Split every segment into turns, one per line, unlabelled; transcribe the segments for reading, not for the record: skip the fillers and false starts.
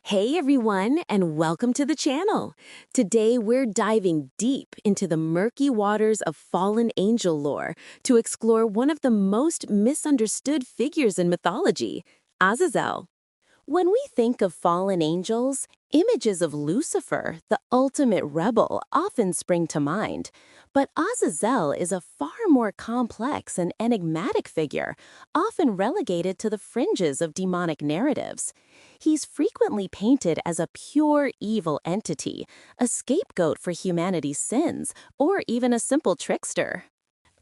Hey everyone, and welcome to the channel. Today we're diving deep into the murky waters of fallen angel lore to explore one of the most misunderstood figures in mythology, Azazel. When we think of fallen angels, images of Lucifer, the ultimate rebel, often spring to mind. But Azazel is a far more complex and enigmatic figure, often relegated to the fringes of demonic narratives. He's frequently painted as a pure evil entity, a scapegoat for humanity's sins, or even a simple trickster.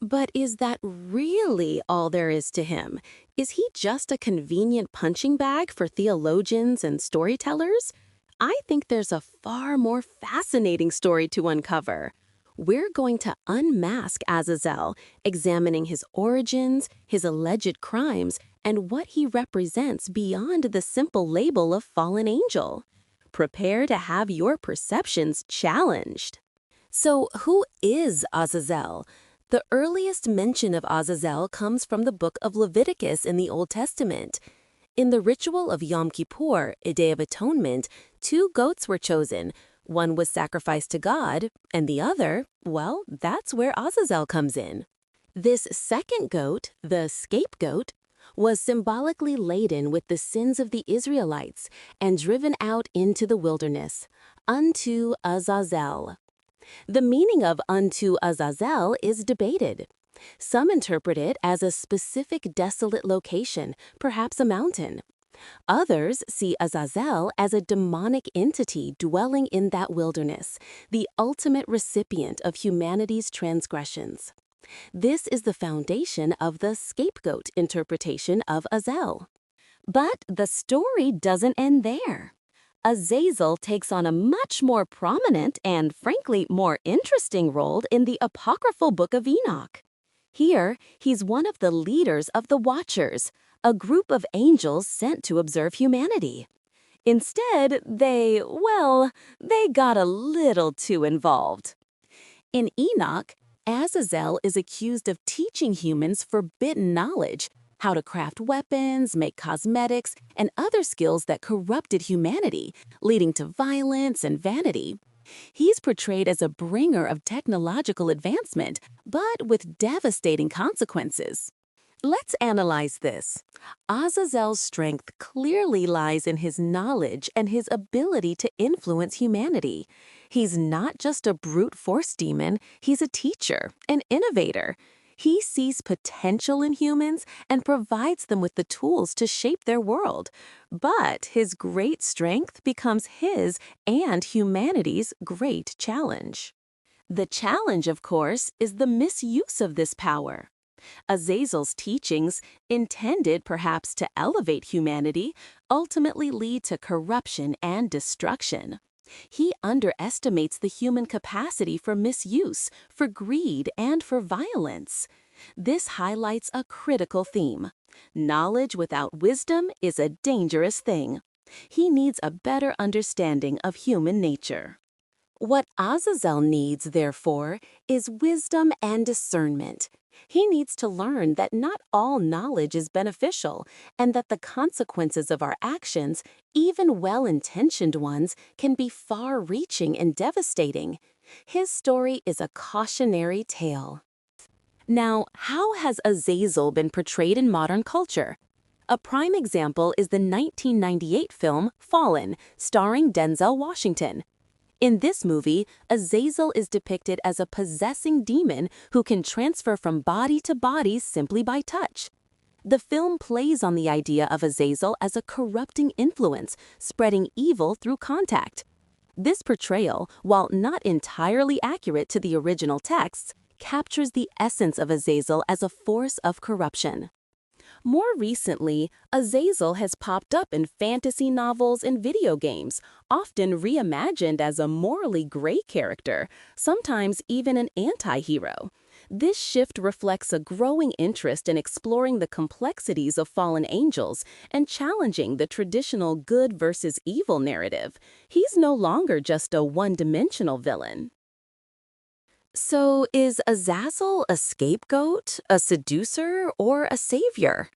But is that really all there is to him? Is he just a convenient punching bag for theologians and storytellers? I think there's a far more fascinating story to uncover. We're going to unmask Azazel, examining his origins, his alleged crimes, and what he represents beyond the simple label of fallen angel. Prepare to have your perceptions challenged. So, who is Azazel? The earliest mention of Azazel comes from the book of Leviticus in the Old Testament. In the ritual of Yom Kippur, a day of atonement, two goats were chosen. One was sacrificed to God, and the other, well, that's where Azazel comes in. This second goat, the scapegoat, was symbolically laden with the sins of the Israelites and driven out into the wilderness, unto Azazel. The meaning of unto Azazel is debated. Some interpret it as a specific desolate location, perhaps a mountain. Others see Azazel as a demonic entity dwelling in that wilderness, the ultimate recipient of humanity's transgressions. This is the foundation of the scapegoat interpretation of Azazel. But the story doesn't end there. Azazel takes on a much more prominent and, frankly, more interesting role in the apocryphal Book of Enoch. Here, he's one of the leaders of the Watchers, a group of angels sent to observe humanity. Instead, they got a little too involved. In Enoch, Azazel is accused of teaching humans forbidden knowledge, how to craft weapons, make cosmetics, and other skills that corrupted humanity, leading to violence and vanity. He's portrayed as a bringer of technological advancement, but with devastating consequences. Let's analyze this. Azazel's strength clearly lies in his knowledge and his ability to influence humanity. He's not just a brute force demon, he's a teacher, an innovator. He sees potential in humans and provides them with the tools to shape their world. But his great strength becomes his and humanity's great challenge. The challenge, of course, is the misuse of this power. Azazel's teachings, intended perhaps to elevate humanity, ultimately lead to corruption and destruction. He underestimates the human capacity for misuse, for greed, and for violence. This highlights a critical theme. Knowledge without wisdom is a dangerous thing. He needs a better understanding of human nature. What Azazel needs, therefore, is wisdom and discernment. He needs to learn that not all knowledge is beneficial and that the consequences of our actions, even well-intentioned ones, can be far-reaching and devastating. His story is a cautionary tale. Now, how has Azazel been portrayed in modern culture? A prime example is the 1998 film Fallen, starring Denzel Washington. In this movie, Azazel is depicted as a possessing demon who can transfer from body to body simply by touch. The film plays on the idea of Azazel as a corrupting influence, spreading evil through contact. This portrayal, while not entirely accurate to the original texts, captures the essence of Azazel as a force of corruption. More recently, Azazel has popped up in fantasy novels and video games, often reimagined as a morally gray character, sometimes even an anti-hero. This shift reflects a growing interest in exploring the complexities of fallen angels and challenging the traditional good versus evil narrative. He's no longer just a one-dimensional villain. So, is Azazel a scapegoat, a seducer, or a savior?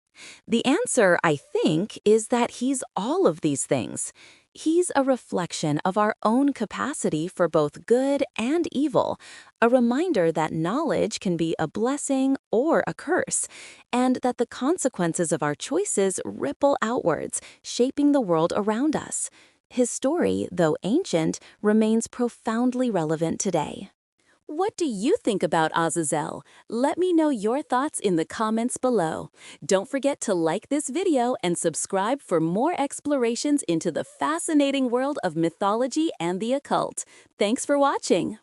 The answer, I think, is that he's all of these things. He's a reflection of our own capacity for both good and evil, a reminder that knowledge can be a blessing or a curse, and that the consequences of our choices ripple outwards, shaping the world around us. His story, though ancient, remains profoundly relevant today. What do you think about Azazel? Let me know your thoughts in the comments below. Don't forget to like this video and subscribe for more explorations into the fascinating world of mythology and the occult. Thanks for watching.